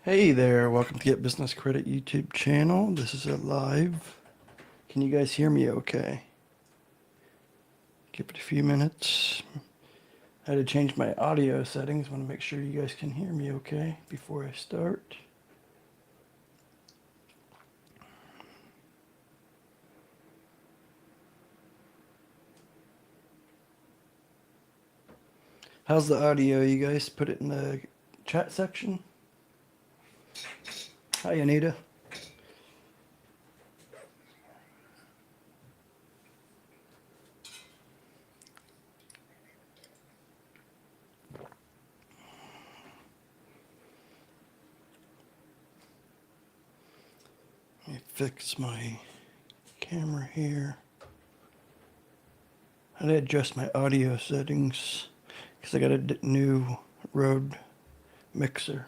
Hey there, welcome to Get Business Credit YouTube channel. This is a live. Can you guys hear me okay? Give it a few minutes. I had to change my audio settings. Want to make sure you guys can hear me okay before I start. How's the audio, you guys? Put it in the chat section. Hi, Anita. Let me fix my camera here. How to adjust my audio settings because I got a new Rode mixer.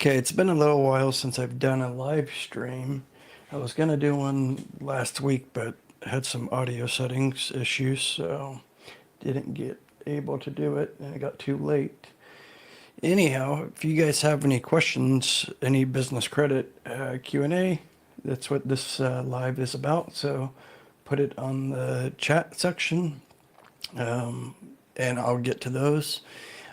Okay, it's been a little while since I've done a live stream. I was gonna do one last week, but had some audio settings issues, so didn't get able to do it, and it got too late. Anyhow, if you guys have any questions, any business credit Q&A, that's what this live is about. So put it on the chat section, and I'll get to those.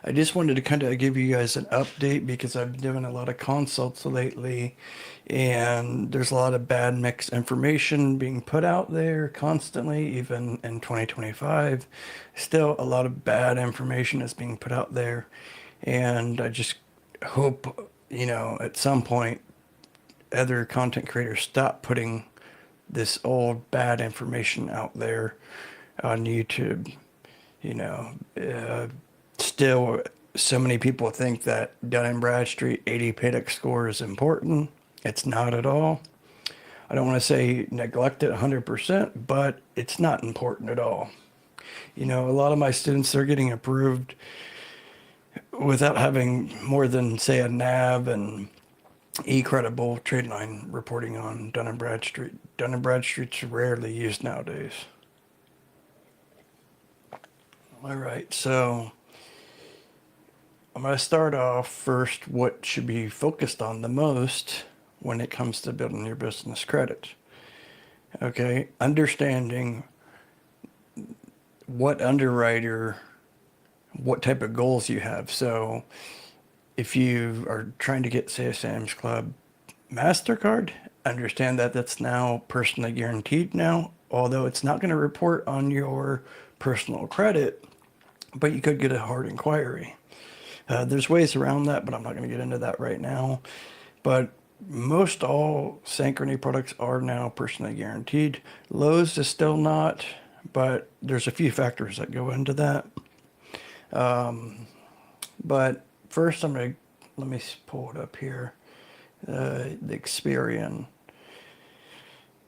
I just wanted to kind of give you guys an update because I've been doing a lot of consults lately, and there's a lot of bad mixed information being put out there constantly, even in 2025. Still, a lot of bad information is being put out there, and I just hope, at some point, other content creators stop putting this old bad information out there on YouTube. Still, so many people think that Dun & Bradstreet 80 PAYDEX score is important. It's not at all. I don't want to say neglect it 100%, but it's not important at all. A lot of my students, they're getting approved without having more than, say, a NAV and eCredible trade line reporting on Dun & Bradstreet. Dun & Bradstreet's rarely used nowadays. All right, so I'm going to start off first what should be focused on the most when it comes to building your business credit. Okay, understanding what underwriter, what type of goals you have. So if you are trying to get, say, a Sam's Club MasterCard, understand that that's now personally guaranteed now, although it's not going to report on your personal credit, but you could get a hard inquiry. There's ways around that, but I'm not going to get into that right now. But most all Synchrony products are now personally guaranteed. Lowe's is still not, but there's a few factors that go into that. But first, let me pull it up here, the Experian.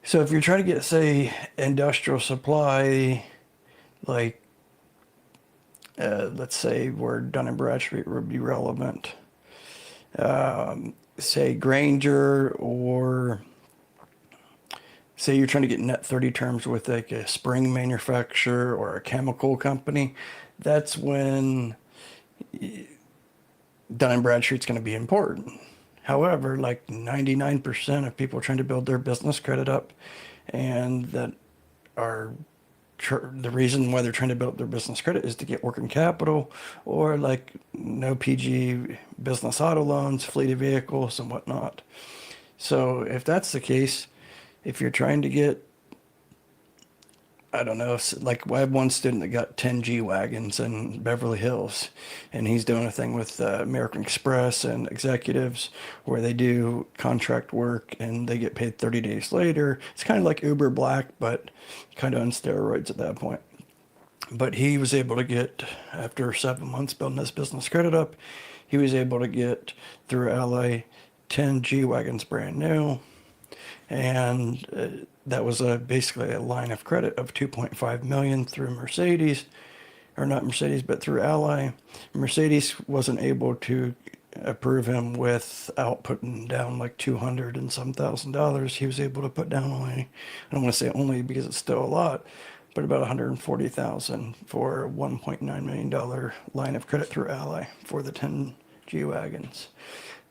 So if you're trying to get, say, industrial supply, like let's say where Dun & Bradstreet would be relevant, say Granger, or say you're trying to get net 30 terms with like a spring manufacturer or a chemical company, that's when Dun & Bradstreet's going to be important. However, like 99% of people trying to build their business credit up, and that are the reason why they're trying to build up their business credit is to get working capital, or like no PG business auto loans, fleet of vehicles, and whatnot. So if that's the case, if you're trying to get, I don't know, like I have one student that got 10 G wagons in Beverly Hills, and he's doing a thing with American Express and executives where they do contract work and they get paid 30 days later. It's kind of like Uber Black, but kind of on steroids at that point. But he was able to get, after 7 months building his business credit up, he was able to get through Ally 10 G wagons brand new. And that was basically a line of credit of 2.5 million through Mercedes, or not Mercedes, but through Ally. Mercedes wasn't able to approve him without putting down like 200 and some $1,000. He was able to put down only, I don't want to say only because it's still a lot, but about 140,000 for a $1.9 million line of credit through Ally for the 10 G-Wagons.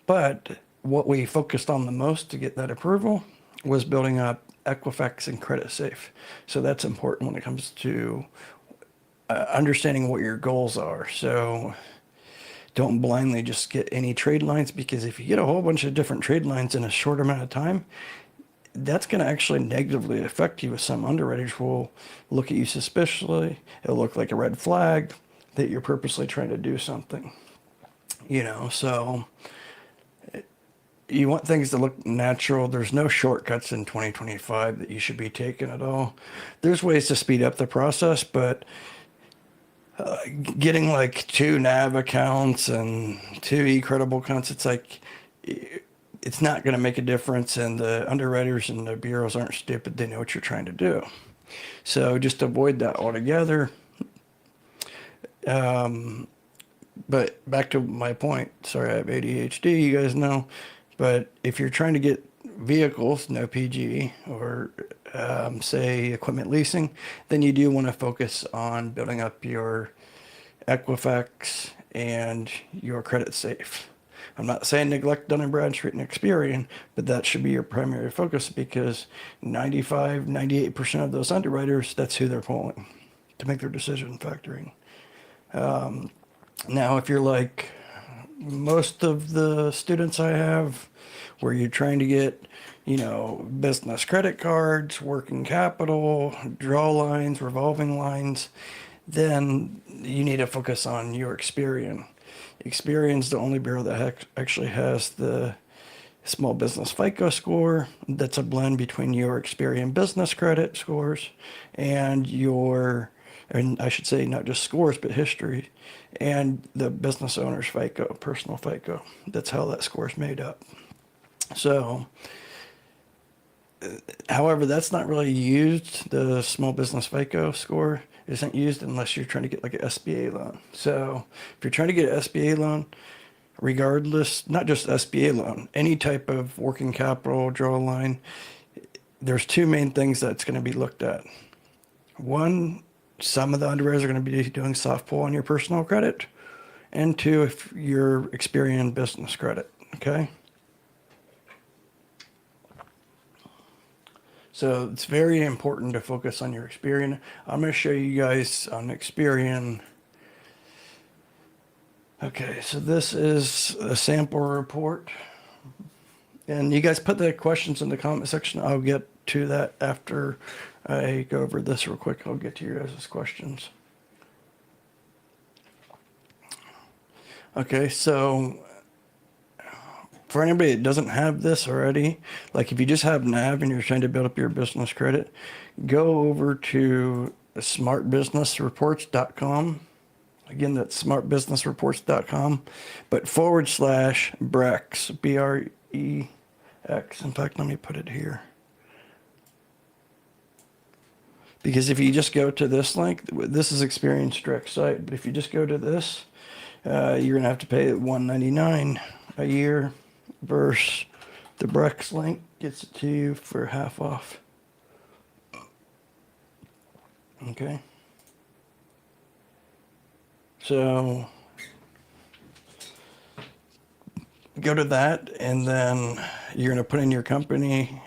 But what we focused on the most to get that approval was building up Equifax and Credit Safe. So that's important when it comes to understanding what your goals are. So don't blindly just get any trade lines, because if you get a whole bunch of different trade lines in a short amount of time, that's going to actually negatively affect you. Some underwriters will look at you suspiciously. It'll look like a red flag that you're purposely trying to do something, so you want things to look natural. There's no shortcuts in 2025 that you should be taking at all. There's ways to speed up the process, but getting like 2 NAV accounts and 2 eCredible accounts, it's like, it's not going to make a difference. And the underwriters and the bureaus aren't stupid. They know what you're trying to do. So just avoid that altogether. But back to my point, sorry, I have ADHD, you guys know. But if you're trying to get vehicles, no PG, or say equipment leasing, then you do want to focus on building up your Equifax and your Credit Safe. I'm not saying neglect Dun & Bradstreet and Experian, but that should be your primary focus, because 98% of those underwriters, that's who they're pulling to make their decision factoring. Now, if you're like most of the students I have, where you're trying to get, business credit cards, working capital, draw lines, revolving lines, then you need to focus on your Experian. Experian's the only bureau that actually has the small business FICO score. That's a blend between your Experian business credit scores and and I should say not just scores, but history, and the business owner's FICO, personal FICO. That's how that score is made up. So, however, that's not really used. The small business FICO score isn't used unless you're trying to get like an SBA loan. So if you're trying to get an SBA loan, regardless, not just SBA loan, any type of working capital, draw line, there's 2 main things that's going to be looked at. One, some of the underwriters are going to be doing soft pull on your personal credit. And 2, if you're Experian business credit, okay? So it's very important to focus on your Experian. I'm going to show you guys on Experian. Okay, so this is a sample report. And you guys put the questions in the comment section. I'll get to that after I go over this real quick. I'll get to your guys' questions. Okay, so for anybody that doesn't have this already, like if you just have NAV and you're trying to build up your business credit, go over to smartbusinessreports.com. Again, that's smartbusinessreports.com, but /Brex, BREX. In fact, let me put it here. Because if you just go to this link, this is Experian's direct site, but if you just go to this, you're going to have to pay $199 a year versus the Brex link gets it to you for half off. Okay. So go to that, and then you're going to put in your company,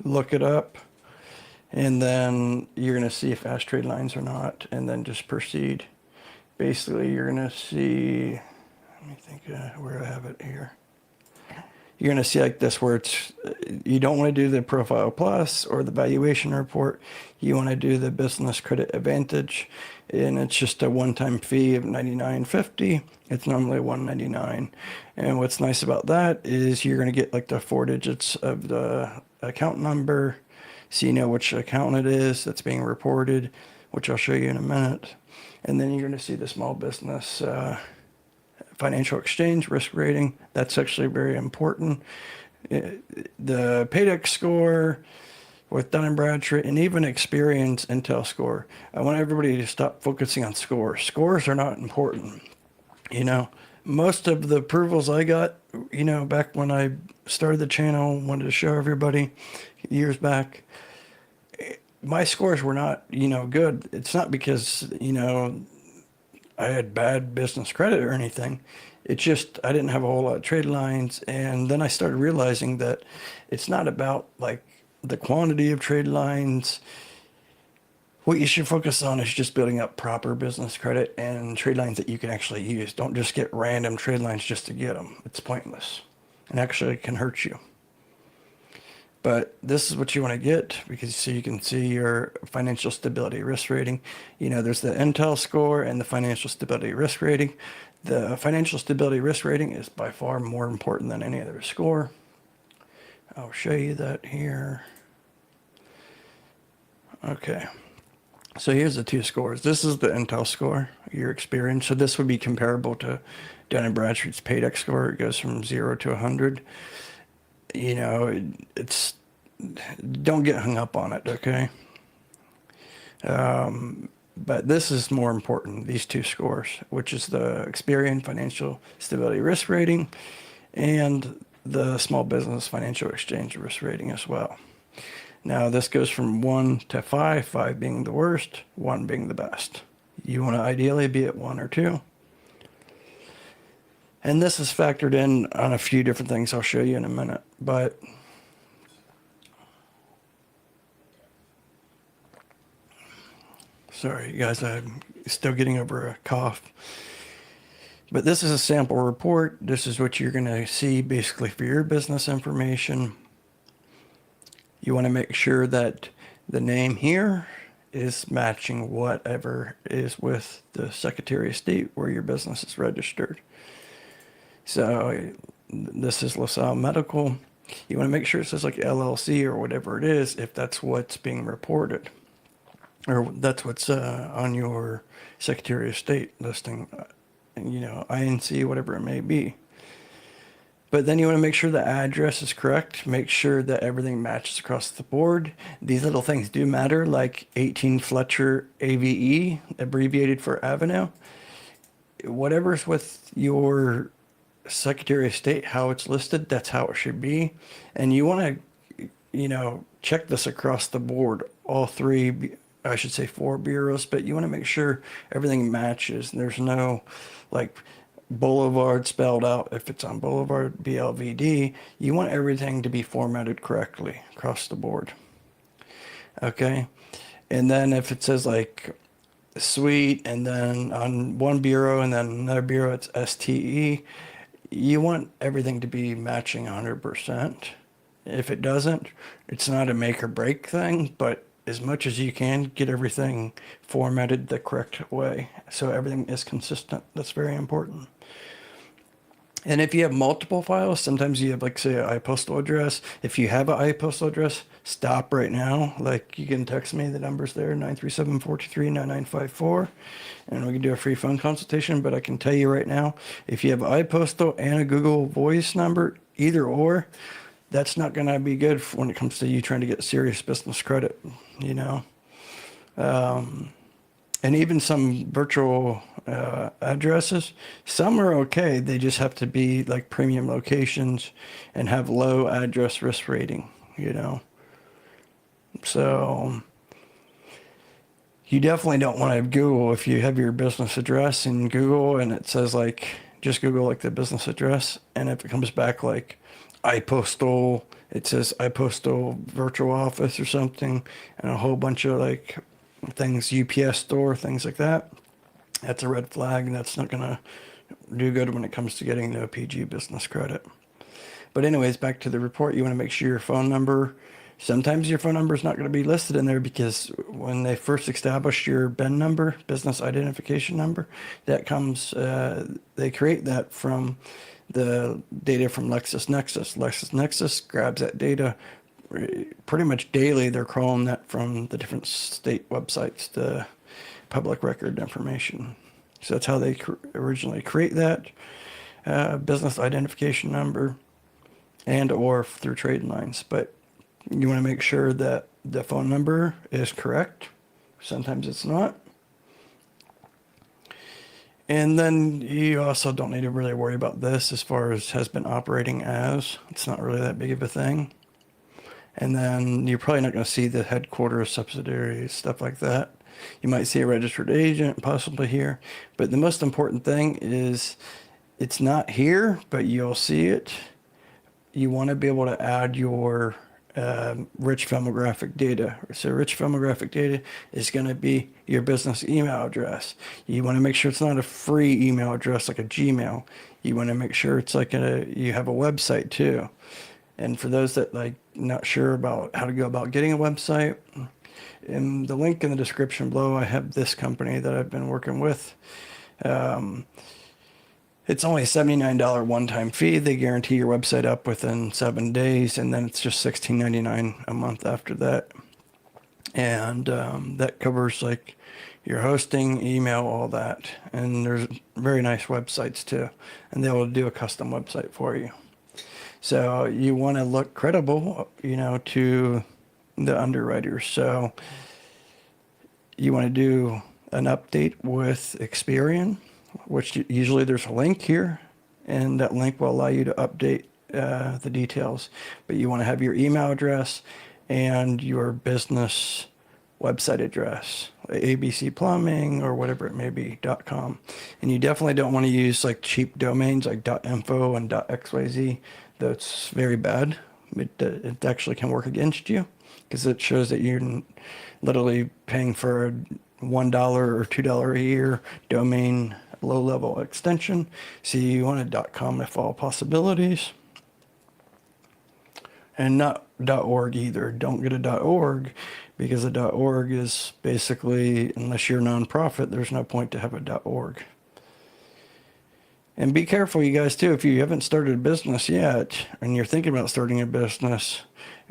look it up, and then you're going to see if fast trade lines or not, and then just proceed. Basically, you're going to see, let me think where I have it here. You're going to see like this, where it's, you don't want to do the Profile Plus or the valuation report. You want to do the Business Credit Advantage, and it's just a one-time fee of $99.50. It's normally $199. And what's nice about that is you're going to get like the 4 digits of the account number, so you know which account it is that's being reported, which I'll show you in a minute. And then you're going to see the small business financial exchange risk rating. That's actually very important. The Paydex score with Dun & Bradstreet, and even Experian's Intel score. I want everybody to stop focusing on scores. Scores are not important. Most of the approvals I got, back when I started the channel, wanted to show everybody years back, my scores were not, good. It's not because, I had bad business credit or anything. It's just I didn't have a whole lot of trade lines. And then I started realizing that it's not about like the quantity of trade lines. What you should focus on is just building up proper business credit and trade lines that you can actually use. Don't just get random trade lines just to get them. It's pointless and actually can hurt you. But this is what you want to get because so you can see your financial stability risk rating. There's the Intel score and the financial stability risk rating. The financial stability risk rating is by far more important than any other score. I'll show you that here. Okay. So here's the two scores. This is the Intel score, your experience. So this would be comparable to Dun & Bradstreet's PAYDEX score. It goes from 0 to 100. It's don't get hung up on it, okay? But this is more important, these two scores, which is the Experian Financial Stability Risk Rating and the Small Business Financial Exchange Risk Rating as well. Now this goes from 1 to 5, 5 being the worst, 1 being the best. You want to ideally be at 1 or 2. And this is factored in on a few different things I'll show you in a minute. But sorry, you guys, I'm still getting over a cough. But this is a sample report. This is what you're going to see basically for your business information. You want to make sure that the name here is matching whatever is with the Secretary of State where your business is registered. So this is LaSalle Medical. You want to make sure it says like LLC or whatever it is if that's what's being reported or that's what's on your Secretary of State listing, INC, whatever it may be. But then you want to make sure the address is correct. Make sure that everything matches across the board. These little things do matter, like 18 Fletcher AVE, abbreviated for Avenue. Whatever's with your Secretary of State, how it's listed, that's how it should be. And you want to, check this across the board, all three, I should say 4 bureaus, but you want to make sure everything matches. There's no like Boulevard spelled out. If it's on Boulevard, BLVD, you want everything to be formatted correctly across the board. Okay. And then if it says like suite and then on one bureau and then another bureau, it's STE, you want everything to be matching 100%. If it doesn't, it's not a make or break thing, but as much as you can, get everything formatted the correct way so everything is consistent. That's very important. And if you have multiple files, sometimes you have like say an iPostal address. If you have an iPostal address, stop right now. Like you can text me, the number's there, 937-423-9954. And we can do a free phone consultation. But I can tell you right now, if you have iPostal and a Google Voice number, either or, that's not going to be good when it comes to you trying to get serious business credit, and even some virtual addresses, some are okay. They just have to be like premium locations and have low address risk rating, So you definitely don't want to have Google if you have your business address in Google and it says like, just Google like the business address. And if it comes back like iPostal, it says iPostal virtual office or something, and a whole bunch of like things, UPS store, things like that. That's a red flag, and that's not going to do good when it comes to getting the PG business credit. But anyways, back to the report, you want to make sure your phone number, sometimes your phone number is not going to be listed in there because when they first established your BIN number, business identification number, that comes, they create that from the data from LexisNexis. LexisNexis grabs that data pretty much daily. They're crawling that from the different state websites, the public record information. So that's how they originally create that business identification number and or through trade lines. But you want to make sure that the phone number is correct. Sometimes it's not. And then you also don't need to really worry about this as far as has been operating as. It's not really that big of a thing. And then you're probably not going to see the headquarters, subsidiaries, stuff like that. You might see a registered agent possibly here. But the most important thing is it's not here, but you'll see it. You want to be able to add your rich filmographic data. So rich filmographic data is going to be your business email address. You want to make sure it's not a free email address like a Gmail. You want to make sure it's like you have a website too. And for those that like not sure about how to go about getting a website, in the link in the description below, I have this company that I've been working with. It's only a $79 one-time fee. They guarantee your website up within 7 days, and then it's just $16.99 a month after that. And that covers like your hosting, email, all that. And there's very nice websites too, and they'll do a custom website for you. So you want to look credible, to the underwriters. So you want to do an update with Experian, which usually there's a link here, and that link will allow you to update the details. But you want to have your email address and your business website address, ABC Plumbing or whatever it may be, .com. And you definitely don't want to use like cheap domains like .info and .xyz. That's very bad. It actually can work against you because it shows that you're literally paying for a $1 or $2 a year domain low-level extension. So you want a .com if all possibilities. And not .org either. Don't get a .org because a .org is basically, unless you're a nonprofit, there's no point to have a .org. And be careful, you guys, too. If you haven't started a business yet and you're thinking about starting a business,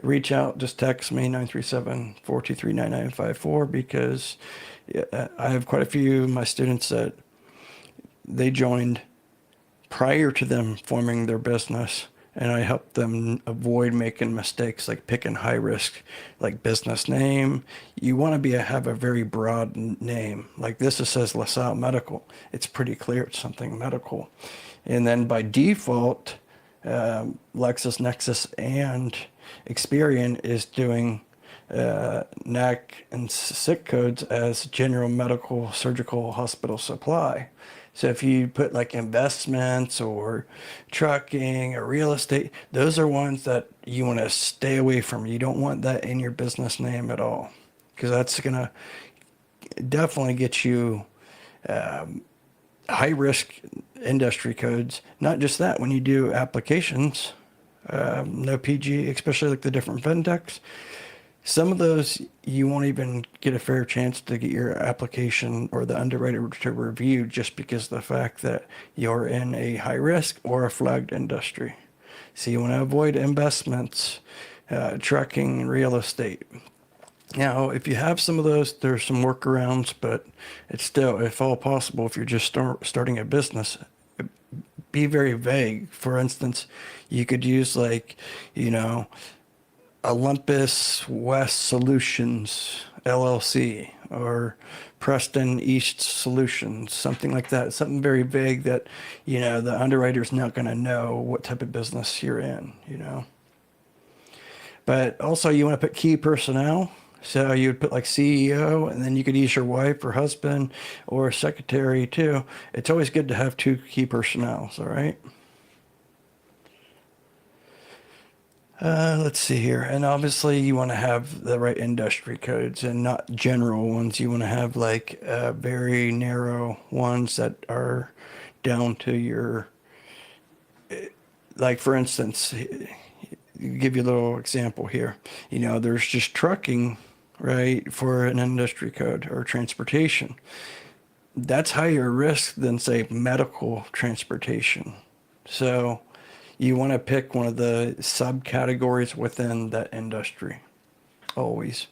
reach out. Just text me, 937-423-9954, because I have quite a few of my students that they joined prior to them forming their business, and I help them avoid making mistakes like picking high risk, like business name. You want to have a very broad name. Like this, it says LaSalle Medical. It's pretty clear it's something medical. And then by default, LexisNexis and Experian is doing NAC and SIC codes as general medical surgical hospital supply. So if you put like investments or trucking or real estate, those are ones that you want to stay away from. You don't want that in your business name at all, because that's going to definitely get you high risk industry codes. Not just that, when you do applications, no PG, especially like the different fintechs, some of those you won't even get a fair chance to get your application or the underwriter to review just because of the fact that you're in a high risk or a flagged industry. So you want to avoid investments, trucking, and real estate. Now, if you have some of those, there's some workarounds, but it's still, if all possible, if you're just starting a business, be very vague. For instance, you could use like, Olympus West Solutions LLC or Preston East Solutions, something like that. Something very vague that, the underwriter's not going to know what type of business you're in, But also you want to put key personnel. So you would put like CEO, and then you could use your wife or husband or secretary too. It's always good to have 2 key personnel, all right? Let's see here. And obviously you want to have the right industry codes and not general ones. You want to have like very narrow ones that are down to your, like for instance, give you a little example here. There's just trucking, right, for an industry code or transportation. That's higher risk than say medical transportation. So you want to pick one of the subcategories within that industry, always.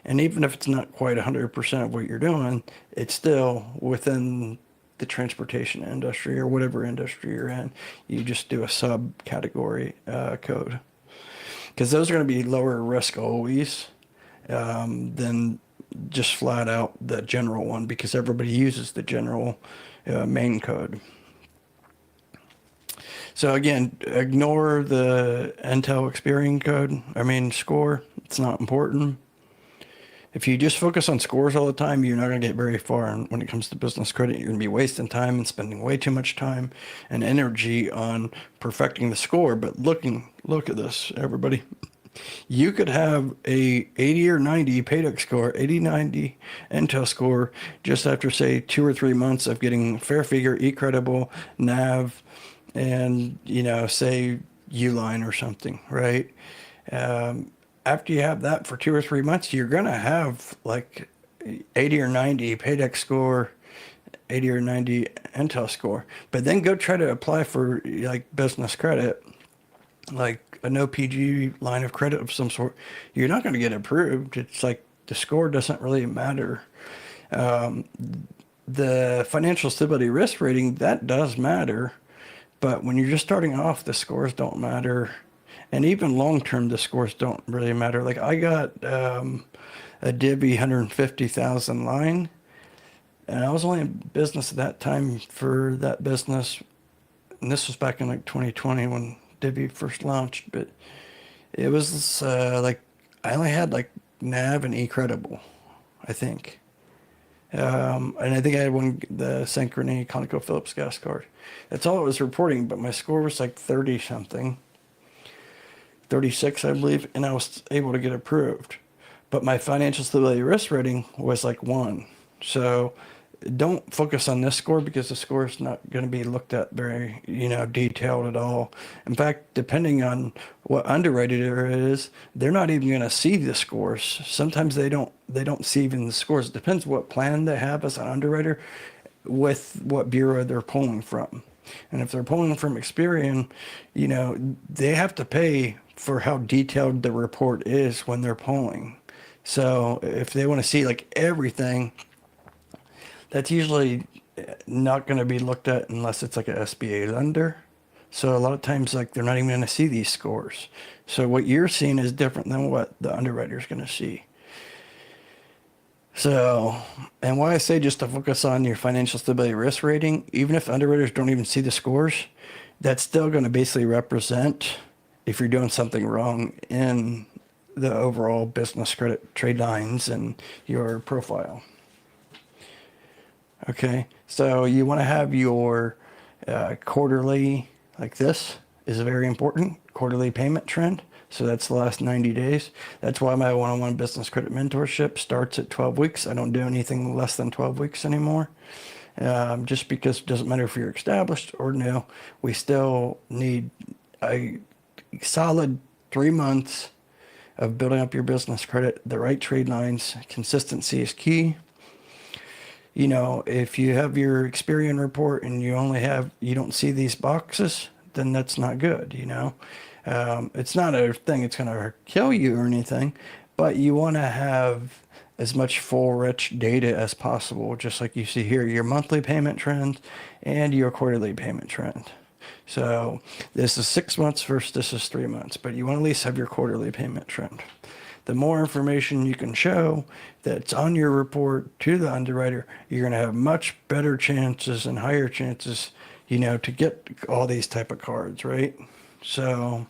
And even if it's not quite 100% of what you're doing, it's still within the transportation industry or whatever industry you're in. You just do a subcategory code. Because those are going to be lower risk always than just flat out the general one because everybody uses the general main code. So again, ignore the Intel Experian code. I mean, score. It's not important. If you just focus on scores all the time, you're not going to get very far. And when it comes to business credit, you're going to be wasting time and spending way too much time and energy on perfecting the score. But look at this, everybody. You could have a 80 or 90 Paydex score, 80, 90 Intel score, just after, say, 2 or 3 months of getting Fair Figure, eCredible, NAV, and, say Uline or something, right? After you have that for 2 or 3 months, you're going to have like 80 or 90 Paydex score, 80 or 90 Intel score. But then go try to apply for like business credit, like a no PG line of credit of some sort. You're not going to get approved. It's like the score doesn't really matter. The financial stability risk rating, that does matter. But when you're just starting off, the scores don't matter. And even long term, the scores don't really matter. Like I got a Divvy 150,000 line, and I was only in business at that time for that business. And this was back in like 2020 when Divvy first launched. But it was like I only had like NAV and eCredible, I think. And I think I had the Synchrony ConocoPhillips gas card. That's all it was reporting, but my score was like 30 something. 36, I believe, and I was able to get approved. But my financial stability risk rating was like 1. So don't focus on this score because the score is not going to be looked at very, detailed at all. In fact, depending on what underwriter it is, they're not even going to see the scores. Sometimes they don't see even the scores. It depends what plan they have as an underwriter with what bureau they're pulling from. And if they're pulling from Experian, they have to pay for how detailed the report is when they're pulling. So if they want to see like everything, that's usually not going to be looked at unless it's like a SBA lender. So a lot of times like they're not even going to see these scores. So what you're seeing is different than what the underwriter is going to see. So, and why I say just to focus on your financial stability risk rating, even if underwriters don't even see the scores, that's still going to basically represent if you're doing something wrong in the overall business credit trade lines and your profile. Okay, so you want to have your quarterly, like this is very important, quarterly payment trend. So that's the last 90 days. That's why my one-on-one business credit mentorship starts at 12 weeks. I don't do anything less than 12 weeks anymore. Just because it doesn't matter if you're established or new, we still need a solid 3 months of building up your business credit, the right trade lines. Consistency is key. If you have your Experian report and you don't see these boxes, then that's not good, It's not a thing that's going to kill you or anything, but you want to have as much full, rich data as possible, just like you see here, your monthly payment trend and your quarterly payment trend. So this is 6 months versus this is 3 months, but you want to at least have your quarterly payment trend. The more information you can show that's on your report to the underwriter, you're going to have much better chances and higher chances, to get all these type of cards, right? So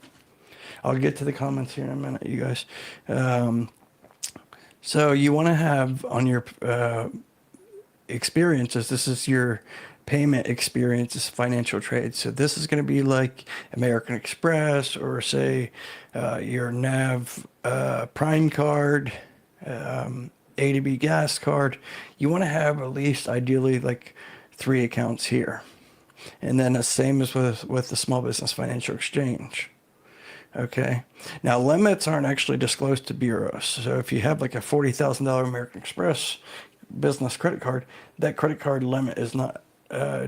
I'll get to the comments here in a minute, you guys. So you want to have on your experiences, this is your payment experiences, financial trades. So this is going to be like American Express or say your NAV Prime card, A2B gas card. You want to have at least ideally like 3 accounts here. And then the same as with the Small Business Financial Exchange. Okay. Now limits aren't actually disclosed to bureaus. So if you have like a $40,000 American Express business credit card, that credit card limit is not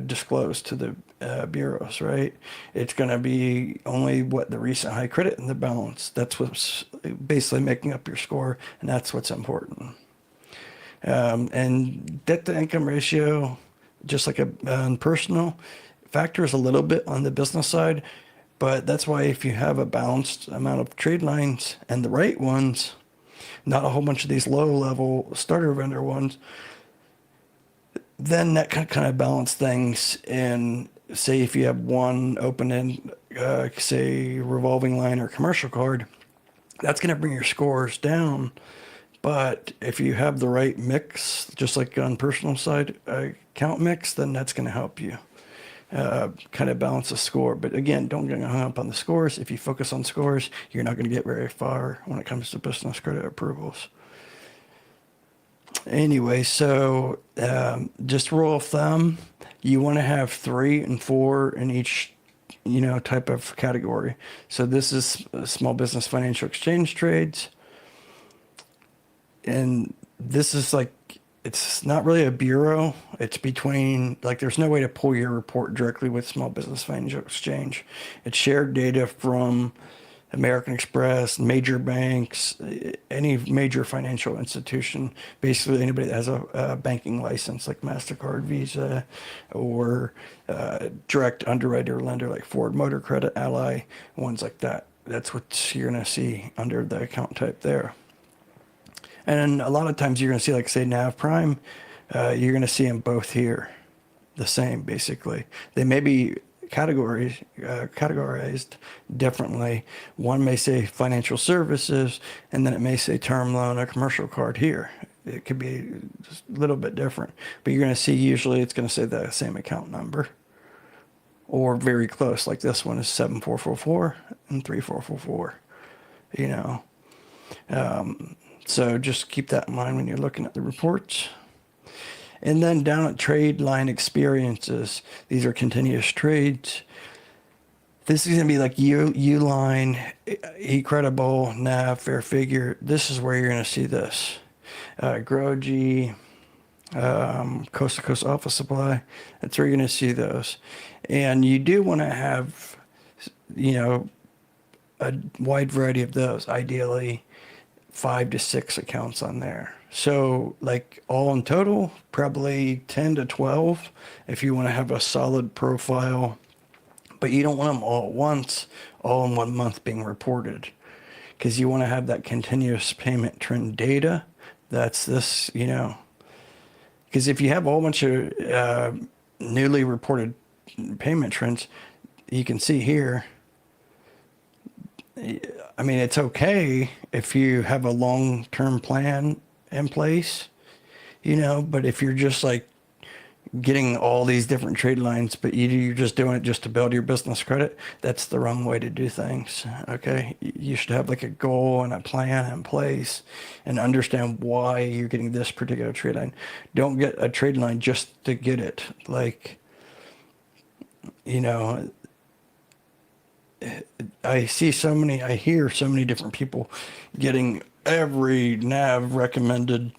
disclosed to the bureaus, right? It's going to be only what the recent high credit and the balance. That's what's basically making up your score, and that's what's important. And debt to income ratio, just like a personal, factors a little bit on the business side, but that's why if you have a balanced amount of trade lines and the right ones, not a whole bunch of these low level starter vendor ones, then that can kind of balance things. And say if you have one open end, say revolving line or commercial card, that's going to bring your scores down. But if you have the right mix, just like on personal side account mix, then that's going to help you kind of balance the score. But again, don't get hung up on the scores. If you focus on scores, you're not going to get very far when it comes to business credit approvals. Anyway, so just rule of thumb, you want to have 3 and 4 in each, type of category. So this is small business financial exchange trades. And this is like, it's not really a bureau. It's between, like, there's no way to pull your report directly with Small Business Financial Exchange. It's shared data from American Express, major banks, any major financial institution, basically anybody that has a banking license like MasterCard, Visa, or direct underwriter lender like Ford Motor Credit, Ally, ones like that. That's what you're going to see under the account type there. And a lot of times you're going to see, like, say, Nav Prime, you're going to see them both here, the same, basically. They may be categorized differently. One may say financial services, and then it may say term loan or commercial card here. It could be just a little bit different. But you're going to see usually it's going to say the same account number or very close. Like this one is 7444 and 3444, So just keep that in mind when you're looking at the reports. And then down at trade line experiences, these are continuous trades. This is going to be like Uline, eCredible, Nav, Fair Figure. This is where you're going to see this. Grogy, Coast to Coast Office Supply. That's where you're going to see those. And you do want to have, a wide variety of those, ideally 5 to 6 accounts on there. So like all in total, probably 10 to 12 if you want to have a solid profile, but you don't want them all at once, all in 1 month being reported, because you want to have that continuous payment trend data. That's this, because if you have a whole bunch of newly reported payment trends, you can see here, I mean, it's okay if you have a long-term plan in place, but if you're just like getting all these different trade lines, but you're just doing it just to build your business credit, that's the wrong way to do things. Okay. You should have like a goal and a plan in place and understand why you're getting this particular trade line. Don't get a trade line just to get it. Like, I hear so many different people getting every NAV recommended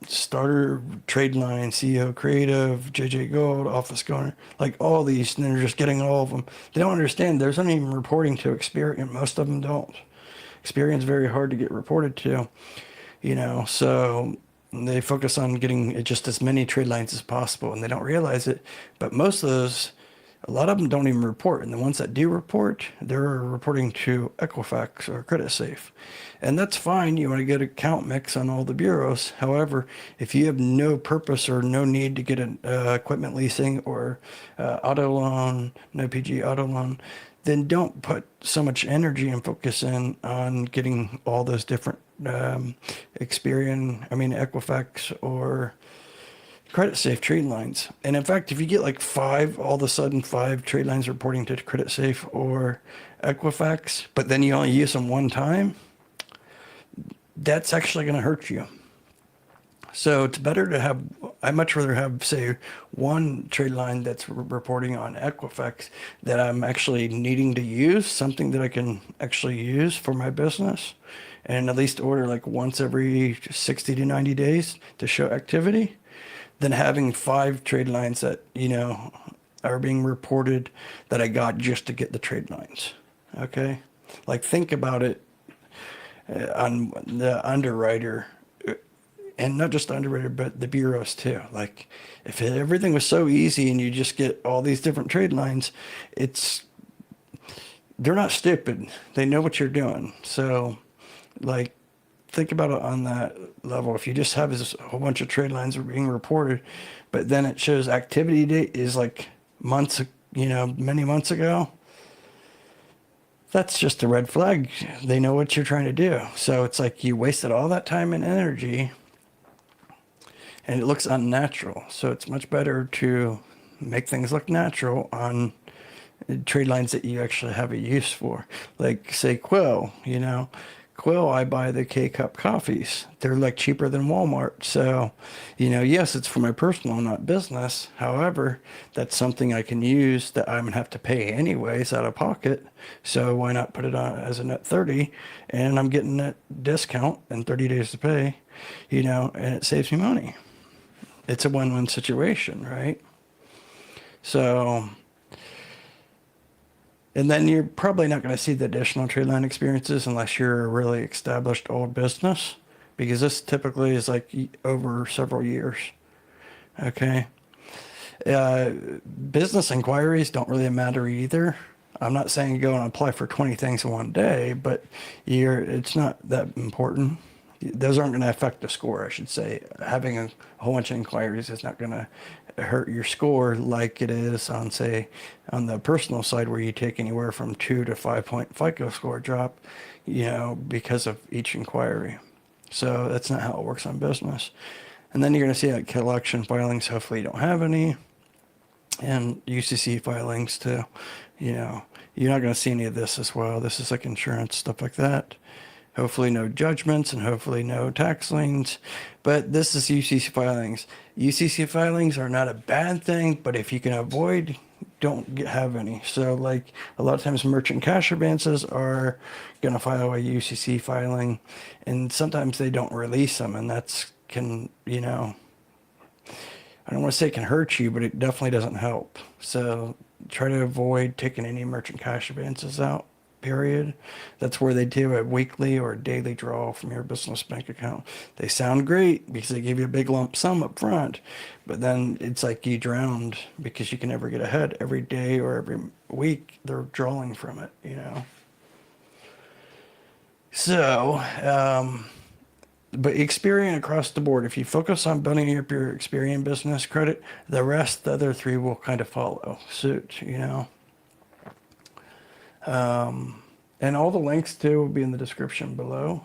starter trade line, CEO Creative, JJ Gold, Office Governor, like all these, and they're just getting all of them. They don't understand there's not even reporting to Experian. Most of them don't. Experian's very hard to get reported to, so they focus on getting just as many trade lines as possible, and they don't realize it. But most of those, a lot of them don't even report, and the ones that do report, they're reporting to Equifax or CreditSafe. And that's fine. You want to get account mix on all the bureaus. However, if you have no purpose or no need to get an equipment leasing or auto loan, no PG auto loan, then don't put so much energy and focus in on getting all those different Equifax or CreditSafe trade lines. And in fact, if you get like all of a sudden 5 trade lines reporting to CreditSafe or Equifax, but then you only use them one time, that's actually going to hurt you. So it's better to have, I'd much rather have, say, one trade line that's reporting on Equifax that I'm actually needing to use, something that I can actually use for my business, and at least order like once every 60 to 90 days to show activity, than having 5 trade lines that, are being reported that I got just to get the trade lines. Okay? Like, think about it on the underwriter, and not just the underwriter, but the bureaus too. Like, if everything was so easy and you just get all these different trade lines, they're not stupid. They know what you're doing. So, like, think about it on that level. If you just have this whole bunch of trade lines are being reported, but then it shows activity date is like months, many months ago, that's just a red flag. They know what you're trying to do. So it's like you wasted all that time and energy and it looks unnatural. So it's much better to make things look natural on trade lines that you actually have a use for. Like say Quill, Quill, I buy the K-Cup coffees. They're like cheaper than Walmart. So, yes, it's for my personal, not business. However, that's something I can use that I'm gonna have to pay anyways out of pocket. So why not put it on as a net 30 and I'm getting that discount and 30 days to pay, and it saves me money. It's a win-win situation, right? So, and then you're probably not going to see the additional trade line experiences unless you're a really established old business, because this typically is like over several years. Okay. Business inquiries don't really matter either. I'm not saying go and apply for 20 things in one day, but it's not that important. Those aren't going to affect the score, I should say. Having a whole bunch of inquiries is not going to hurt your score like it is on, say, on the personal side where you take anywhere from 2 to 5 point FICO score drop, because of each inquiry. So that's not how it works on business. And then you're going to see like collection filings. Hopefully you don't have any. And UCC filings too. You're not going to see any of this as well. This is like insurance, stuff like that. Hopefully no judgments and hopefully no tax liens. But this is UCC filings. UCC filings are not a bad thing, but if you can avoid, don't have any. So like a lot of times merchant cash advances are going to file a UCC filing, and sometimes they don't release them, and that's I don't want to say it can hurt you, but it definitely doesn't help. So try to avoid taking any merchant cash advances out, period. That's where they do a weekly or daily draw from your business bank account. They sound great because they give you a big lump sum up front, but then it's like you drowned because you can never get ahead. Every day or every week, they're drawing from it, So, but Experian across the board, if you focus on building up your Experian business credit, the other three will kind of follow suit, And all the links too will be in the description below.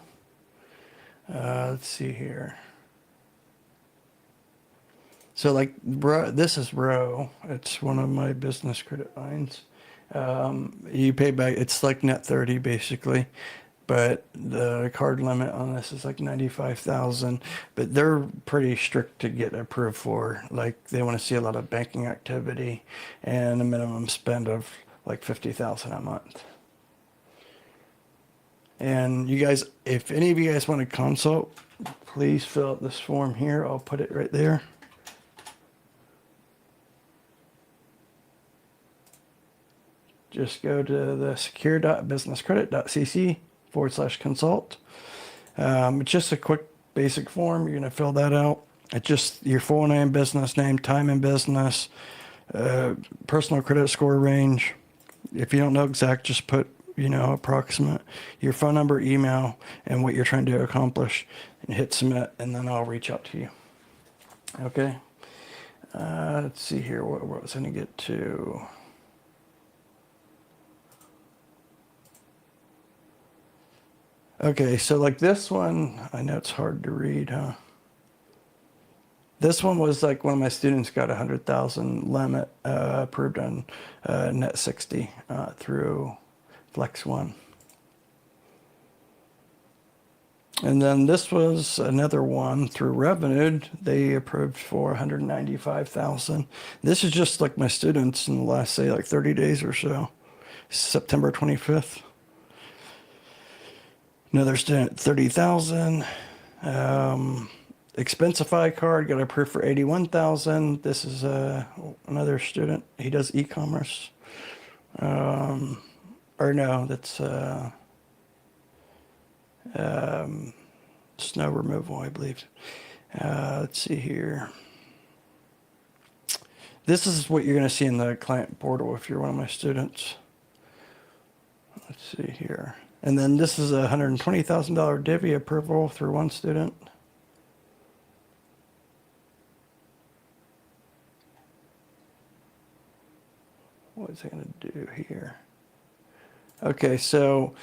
Let's see here. So like this is Row. It's one of my business credit lines. You pay back, it's like net 30 basically. But the card limit on this is like 95,000, but they're pretty strict to get approved for. Like they want to see a lot of banking activity and a minimum spend of like 50,000 a month. And you guys, if any of you guys want to consult, please fill out this form here. I'll put it right there. Just go to the secure.businesscredit.cc/consult. It's just a quick basic form. You're going to fill that out. It's just your full name, business name, time in business, personal credit score range. If you don't know exact, just put, approximate, your phone number, email, and what you're trying to accomplish, and hit submit, and then I'll reach out to you. Okay. Let's see here. What was I going to get to? Okay, so like this one, I know it's hard to read, huh? This one was like one of my students got 100,000 limit approved on net 60 through Flex One. And then this was another one through Revenued. They approved for 195,000. This is just like my students in the last, say, like 30 days or so. September 25th. Another student, 30,000. Expensify card got approved for 81,000. This is another student. He does e-commerce. Or no, that's snow removal, I believe. Let's see here. This is what you're going to see in the client portal if you're one of my students. Let's see here. And then this is a $120,000 divvy approval through one student. What is it going to do here? Okay, so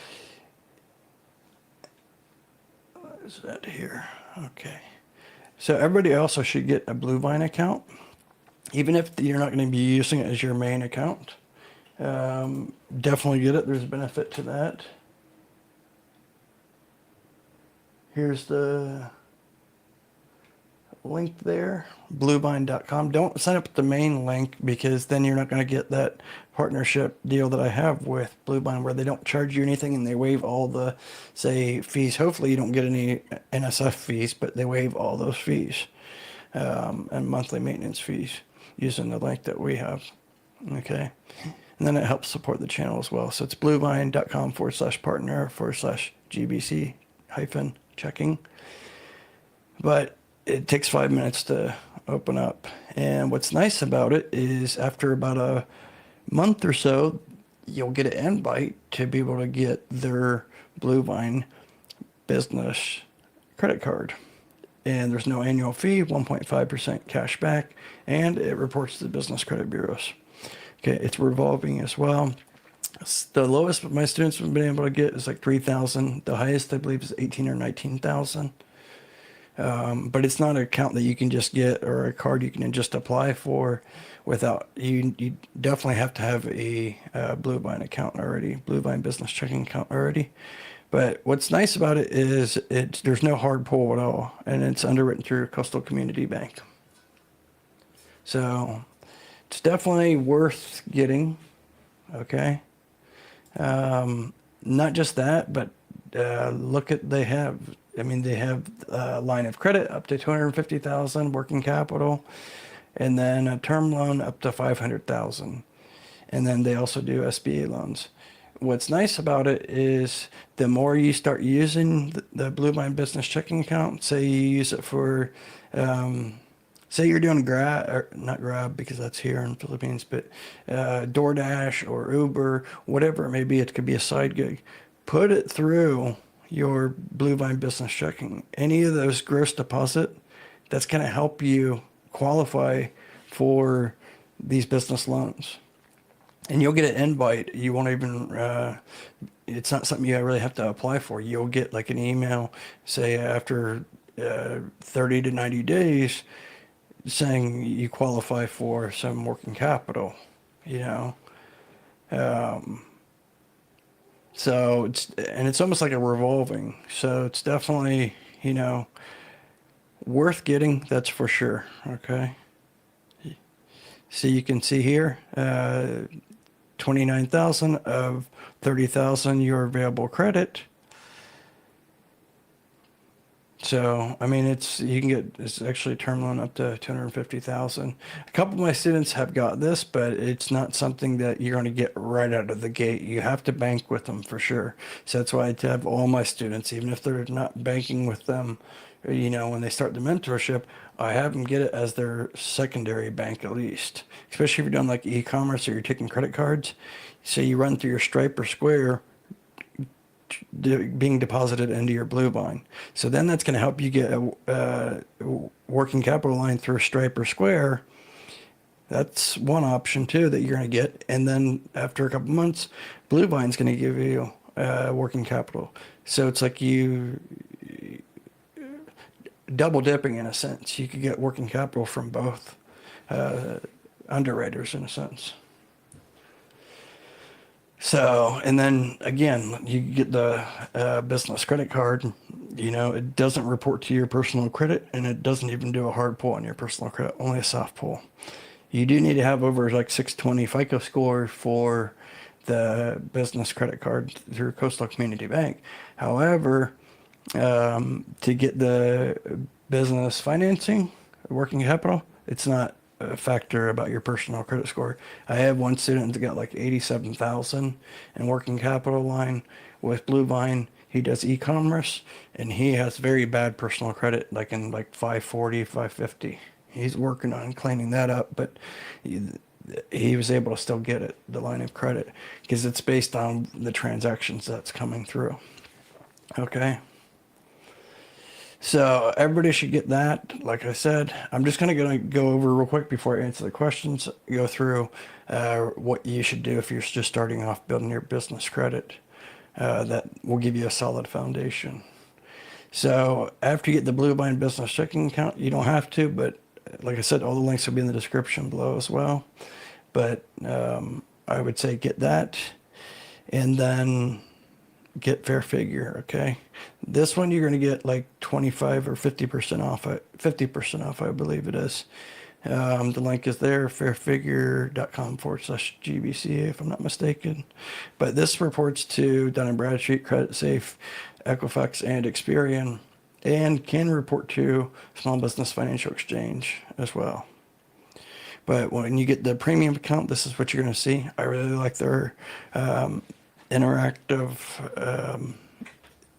what is that here? Okay. So everybody also should get a Bluevine account, even if you're not going to be using it as your main account. Definitely get it. There's a benefit to that. Here's the link there, bluevine.com. Don't sign up with the main link because then you're not going to get that partnership deal that I have with Bluevine where they don't charge you anything and they waive all the, say, fees. Hopefully you don't get any NSF fees, but they waive all those fees and monthly maintenance fees using the link that we have. Okay. And then it helps support the channel as well. So it's bluevine.com/partner/GBC hyphen checking. But it takes 5 minutes to open up. And what's nice about it is after about a month or so, you'll get an invite to be able to get their Bluevine business credit card. And there's no annual fee, 1.5% cash back, and it reports to the business credit bureaus. Okay, it's revolving as well. The lowest my students have been able to get is like 3,000. The highest I believe is 18 or 19,000. But it's not an account that you can just get or a card you can just apply for without, you definitely have to have a Bluevine account already, Bluevine business checking account already. But what's nice about it is there's no hard pull at all, and it's underwritten through Coastal Community Bank. So it's definitely worth getting, okay? Not just that, but look at, they have a line of credit up to 250,000 working capital, and then a term loan up to 500,000. And then they also do SBA loans. What's nice about it is the more you start using the Bluevine business checking account, say you use it for, say you're doing Grab, or not Grab because that's here in the Philippines, but DoorDash or Uber, whatever it may be, it could be a side gig. Put it through your Bluevine business checking. Any of those gross deposit, that's going to help you qualify for these business loans. And you'll get an invite. You won't even, it's not something you really have to apply for. You'll get like an email, say after 30 to 90 days, saying you qualify for some working capital, you know. So it's almost like a revolving. So it's definitely, you know, worth getting, that's for sure. Okay. So you can see here, 29,000 of 30,000 your available credit. So, I mean, it's actually a term loan up to 250,000. A couple of my students have got this, but it's not something that you're going to get right out of the gate. You have to bank with them for sure. So that's why I have all my students, even if they're not banking with them, you know, when they start the mentorship, I have them get it as their secondary bank at least. Especially if you're doing like e-commerce or you're taking credit cards. Say you run through your Stripe or Square, being deposited into your Bluevine. So then that's going to help you get a working capital line through Stripe or Square. That's one option too that you're going to get. And then after a couple months, Bluevine's going to give you working capital. So it's like you double dipping in a sense. You could get working capital from both underwriters in a sense. So, and then again, you get the business credit card. You know, it doesn't report to your personal credit, and it doesn't even do a hard pull on your personal credit, only a soft pull. You do need to have over like 620 FICO score for the business credit card through Coastal Community Bank. However, to get the business financing, working capital, it's not a factor about your personal credit score. I have one student that got like 87,000 in working capital line with Bluevine. He does e-commerce and he has very bad personal credit, like in like 540, 550. He's working on cleaning that up, but he was able to still get it, the line of credit, because it's based on the transactions that's coming through. Okay. So everybody should get that. Like I said, I'm just gonna go over real quick before I answer the questions. Go through what you should do if you're just starting off building your business credit. That will give you a solid foundation. So after you get the Bluebind business checking account, you don't have to, but like I said, all the links will be in the description below as well. But I would say get that, and then get Fair Figure. Okay, this one you're going to get like 25 or 50% off. 50% off, I believe it is. The link is there, fairfigure.com/GBCA, if I'm not mistaken. But this reports to Dun & Bradstreet, CreditSafe, Equifax, and Experian, and can report to Small Business Financial Exchange as well. But when you get the premium account, this is what you're going to see. I really like their interactive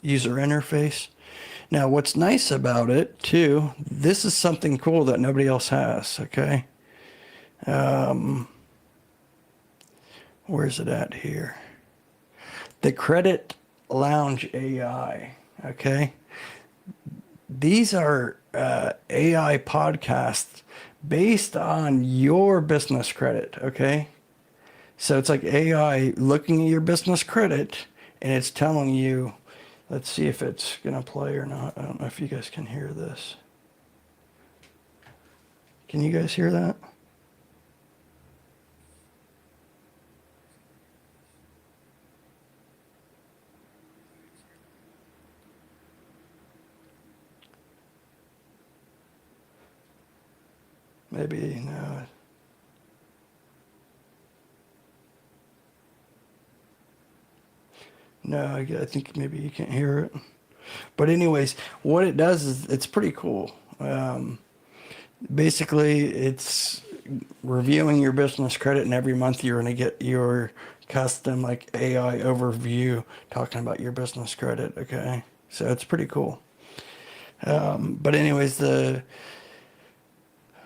user interface. Now, what's nice about it, too, this is something cool that nobody else has, okay? Where's it at here? The Credit Lounge AI, okay? These are AI podcasts based on your business credit, okay? So it's like AI looking at your business credit, and it's telling you, let's see if it's going to play or not. I don't know if you guys can hear this. Can you guys hear that? Maybe, no. No, I think maybe you can't hear it. But anyways, what it does is it's pretty cool. Basically, it's reviewing your business credit, and every month you're going to get your custom like AI overview talking about your business credit. Okay, so it's pretty cool. But anyways, the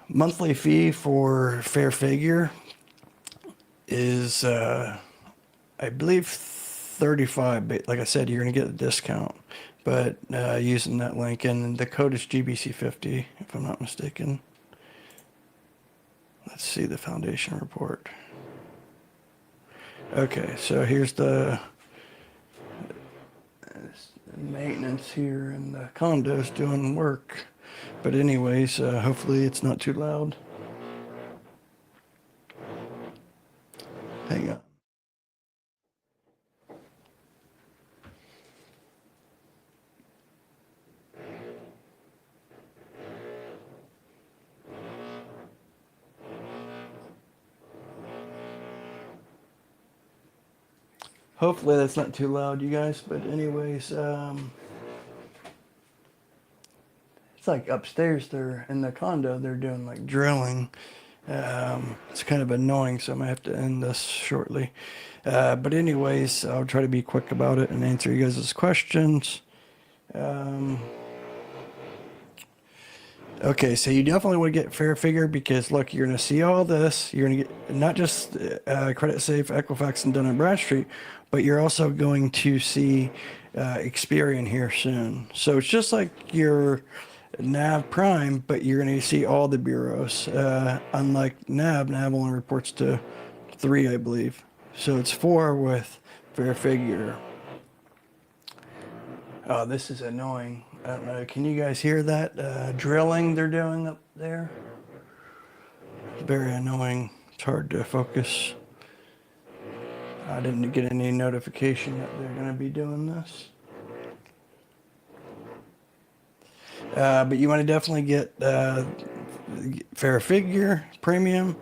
monthly fee for Fair Figure is, I believe, 35. But like I said, you're going to get a discount. But using that link, and the code is GBC50, if I'm not mistaken. Let's see the foundation report. Okay, so here's the maintenance here, and the condo's doing work. But anyways, hopefully it's not too loud. Hang on. Hopefully that's not too loud, you guys. But anyways, it's like upstairs there in the condo, they're doing like drilling. It's kind of annoying, so I might have to end this shortly. But anyways, I'll try to be quick about it and answer you guys' questions. Okay, so you definitely want to get Fair Figure because look, you're going to see all this. You're going to get not just CreditSafe, Equifax, and Dun & Bradstreet, but you're also going to see Experian here soon. So it's just like your NAV Prime, but you're going to see all the bureaus. Unlike NAV only reports to 3, I believe. So it's 4 with Fair Figure. Oh, this is annoying. I don't know. Can you guys hear that drilling they're doing up there? Very annoying. It's hard to focus. I didn't get any notification that they're going to be doing this. But you want to definitely get Fair Figure Premium.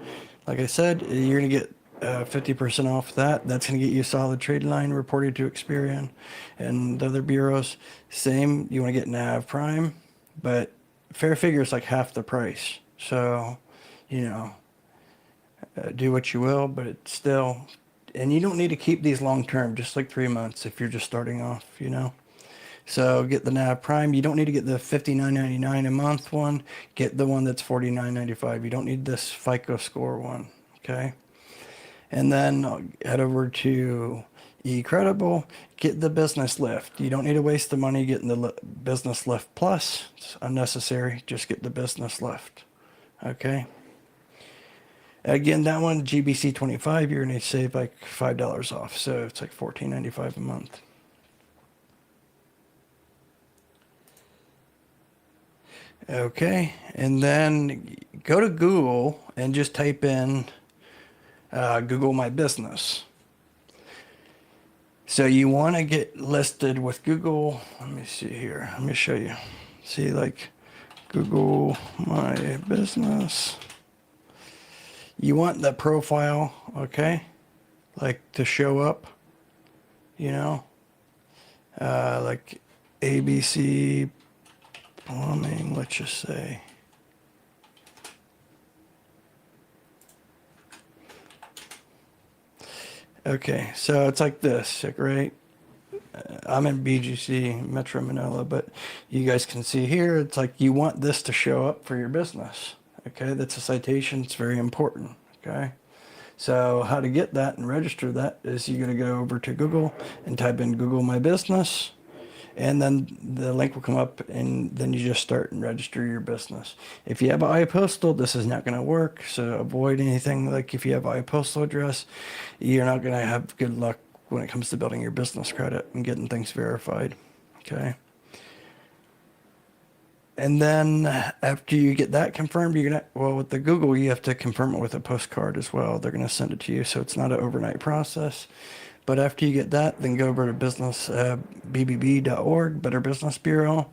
Like I said, you're going to get 50% off that. That's going to get you a solid trade line reported to Experian and the other bureaus. Same, you want to get NAV Prime, but Fair Figure is like half the price. So, do what you will, but it's still, and you don't need to keep these long term, just like 3 months if you're just starting off, So get the NAV Prime. You don't need to get the $59.99 a month one. Get the one that's $49.95. You don't need this FICO score one. Okay. And then head over to eCredible, get the business lift. You don't need to waste the money getting the business lift plus. It's unnecessary. Just get the business lift. Okay. Again, that one, GBC 25, you're going to save like $5 off. So it's like $14.95 a month. Okay. And then go to Google and just type in Google My Business. So you want to get listed with Google. Let me see here. Let me show you. See, like Google My Business. You want the profile, okay? Like to show up, you know? Like ABC Plumbing, let's just say. Okay, so it's like this, right? I'm in BGC, Metro Manila, but you guys can see here, it's like you want this to show up for your business. Okay, that's a citation, it's very important. Okay, so how to get that and register that is you're going to go over to Google and type in Google My Business, and then the link will come up, and then you just start and register your business. If you have an iPostal, this is not going to work, so avoid anything like if you have an iPostal address, you're not going to have good luck when it comes to building your business credit and getting things verified. Okay. And then after you get that confirmed, you're gonna, well, with the Google, you have to confirm it with a postcard as well. They're gonna send it to you, so it's not an overnight process. But after you get that, then go over to business, bbb.org, Better Business Bureau.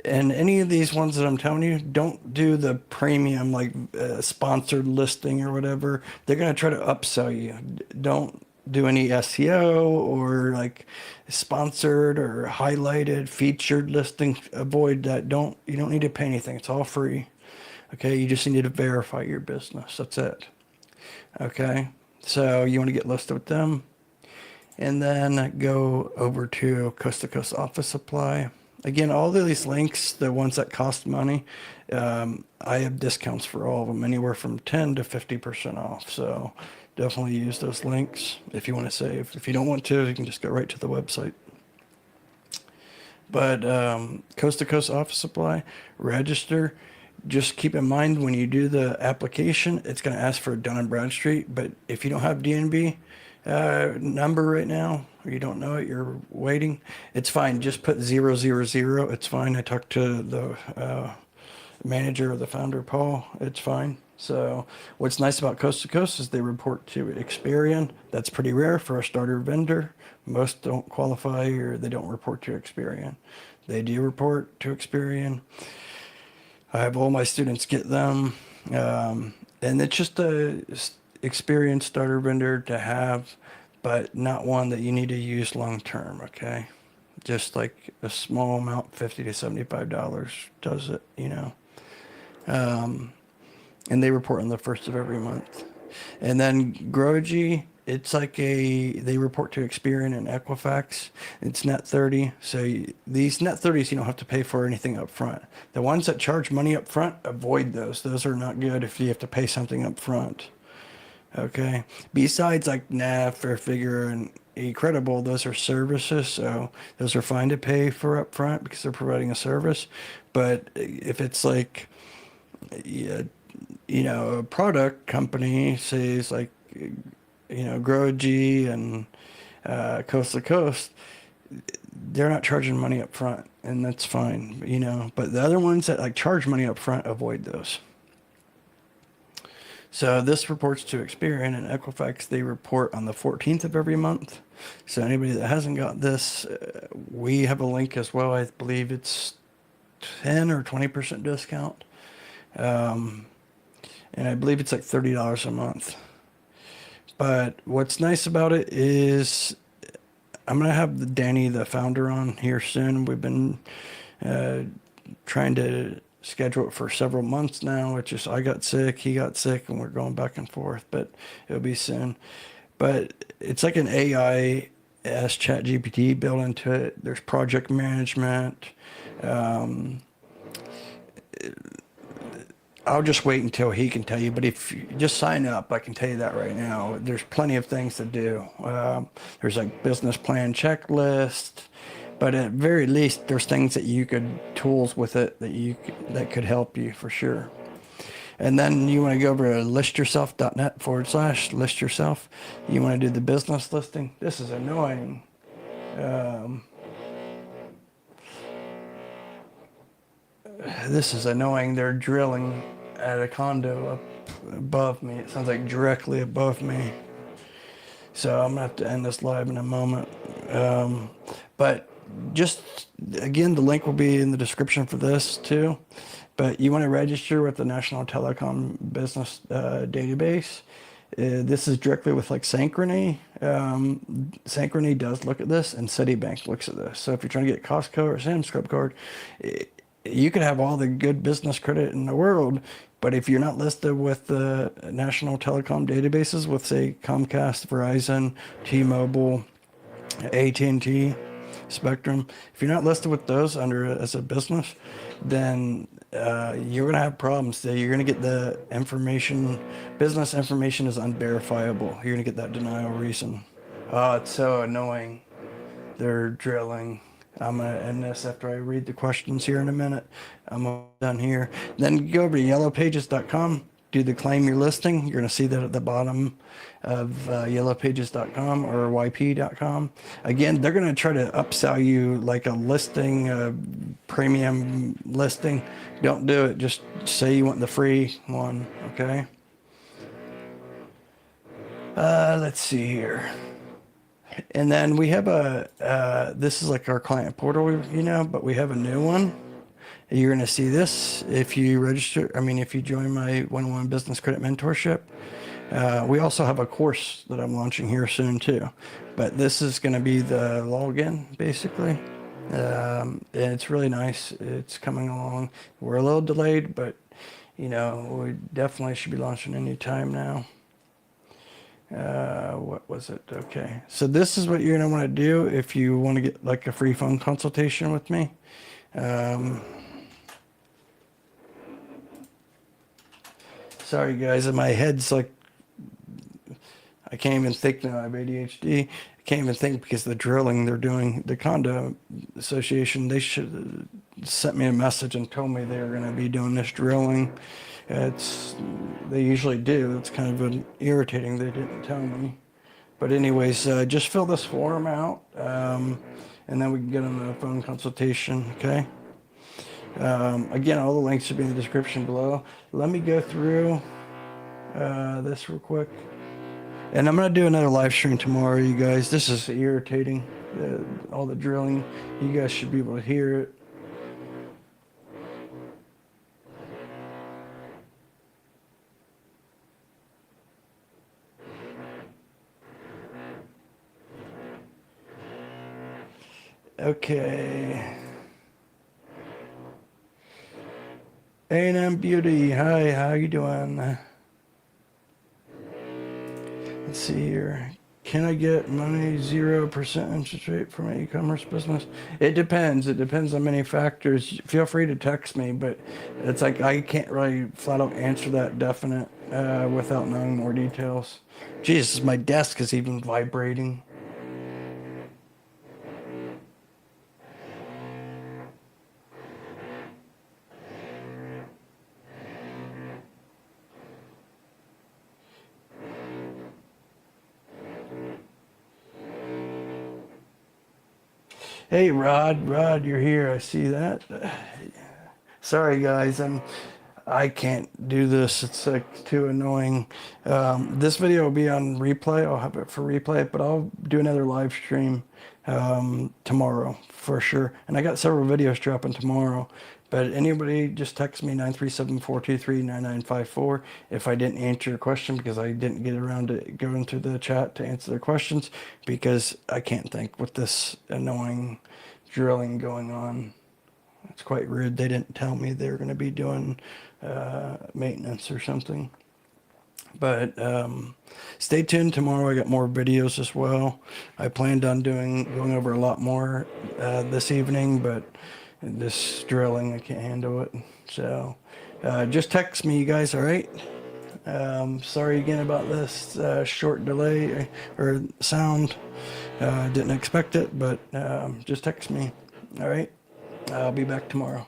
And any of these ones that I'm telling you, don't do the premium, like sponsored listing or whatever. They're going to try to upsell you. Don't do any SEO or like sponsored or highlighted featured listing. Avoid that. You don't need to pay anything. It's all free. Okay. You just need to verify your business. That's it. Okay. So you want to get listed with them, and then go over to Coast to Coast Office Supply. Again, all of these links, the ones that cost money, I have discounts for all of them, anywhere from 10 to 50% off. So definitely use those links if you want to save. If you don't want to, you can just go right to the website. But Coast to Coast Office Supply, register. Just keep in mind when you do the application, it's going to ask for Dun & Bradstreet. But if you don't have DNB number right now, or you don't know it, you're waiting, it's fine. Just put 000. It's fine. I talked to the manager or the founder, Paul. It's fine. So what's nice about Coast to Coast is they report to Experian. That's pretty rare for a starter vendor. Most don't qualify, or they don't report to Experian. They do report to Experian. I have all my students get them. And it's just a experienced starter vendor to have, but not one that you need to use long term, okay? Just like a small amount, $50 to $75 does it, you know. And they report on the first of every month. And then Grogy, it's like they report to Experian and Equifax. It's net 30. So these net 30s, you don't have to pay for anything up front. The ones that charge money up front, avoid those. Those are not good if you have to pay something up front. Okay. Besides like NAV, Fair Figure, and eCredible, those are services. So those are fine to pay for up front because they're providing a service. But if it's like, yeah, you know, a product company says like, you know, Grogy and Coast to Coast, they're not charging money up front, and that's fine, you know. But the other ones that like charge money up front, avoid those. So this reports to Experian and Equifax. They report on the 14th of every month. So anybody that hasn't got this, we have a link as well. I believe it's 10 or 20% discount. And I believe it's like $30 a month. But what's nice about it is I'm going to have Danny, the founder, on here soon. We've been trying to schedule it for several months now. It's just I got sick, he got sick, and we're going back and forth, but it'll be soon. But it's like an AI as ChatGPT built into it. There's project management, I'll just wait until he can tell you. But if you just sign up, I can tell you that right now. There's plenty of things to do. There's like business plan checklist, but at very least, there's things that you could tools with it that could help you for sure. And then you want to go over to listyourself.net/list yourself. You want to do the business listing. This is annoying. This is annoying. They're drilling at a condo up above me. It sounds like directly above me. So I'm gonna have to end this live in a moment. But just again, the link will be in the description for this too. But you want to register with the National Telecom Business Database. This is directly with like Synchrony. Synchrony does look at this, and Citibank looks at this. So if you're trying to get Costco or Sam's Club card, you could have all the good business credit in the world, but if you're not listed with the national telecom databases with, say, Comcast, Verizon, T-Mobile, AT&T, Spectrum, if you're not listed with those under as a business, then you're going to have problems. So you're going to get the information, business information is unverifiable. You're going to get that denial reason. Oh, it's so annoying. They're drilling. I'm going to end this after I read the questions here in a minute. I'm done here. Then go over to yellowpages.com, do the claim your listing. You're going to see that at the bottom of yellowpages.com or yp.com. Again, they're going to try to upsell you like a listing, a premium listing. Don't do it. Just say you want the free one, okay? Let's see here. And then we have this is like our client portal, but we have a new one. You're going to see this if you register. If you join my one-on-one business credit mentorship. We also have a course that I'm launching here soon too. But this is going to be the login, basically. And it's really nice. It's coming along. We're a little delayed, but, we definitely should be launching any time now. What was it? Okay. So this is what you're going to want to do if you want to get like a free phone consultation with me. Sorry guys, my head's like, I can't even think now. I have ADHD. I can't even think because the drilling they're doing, the condo association, they should have sent me a message and told me they were going to be doing this drilling. They usually do. It's kind of irritating. They didn't tell me. But anyways, just fill this form out, and then we can get on a phone consultation, okay? Again, all the links should be in the description below. Let me go through this real quick. And I'm going to do another live stream tomorrow, you guys. This is irritating, all the drilling. You guys should be able to hear it. Okay. A&M Beauty, hi, how you doing? Let's see here. Can I get money 0% interest rate for my e-commerce business? It depends. It depends on many factors. Feel free to text me, but it's like I can't really flat out answer that definite without knowing more details. Jesus, my desk is even vibrating. Hey, Rod, you're here. I see that. Sorry, guys. I can't do this. It's like too annoying. This video will be on replay. I'll have it for replay, but I'll do another live stream tomorrow for sure. And I got several videos dropping tomorrow. But anybody, just text me 937-423-9954 if I didn't answer your question because I didn't get around to going to the chat to answer their questions because I can't think with this annoying drilling going on. It's quite rude. They didn't tell me they were going to be doing maintenance or something. But stay tuned. Tomorrow I got more videos as well. I planned on going over a lot more this evening, but this drilling, I can't handle it. So Just text me, you guys, all right? Sorry again about this short delay or sound. Didn't expect it, but just text me, all right? I'll be back tomorrow.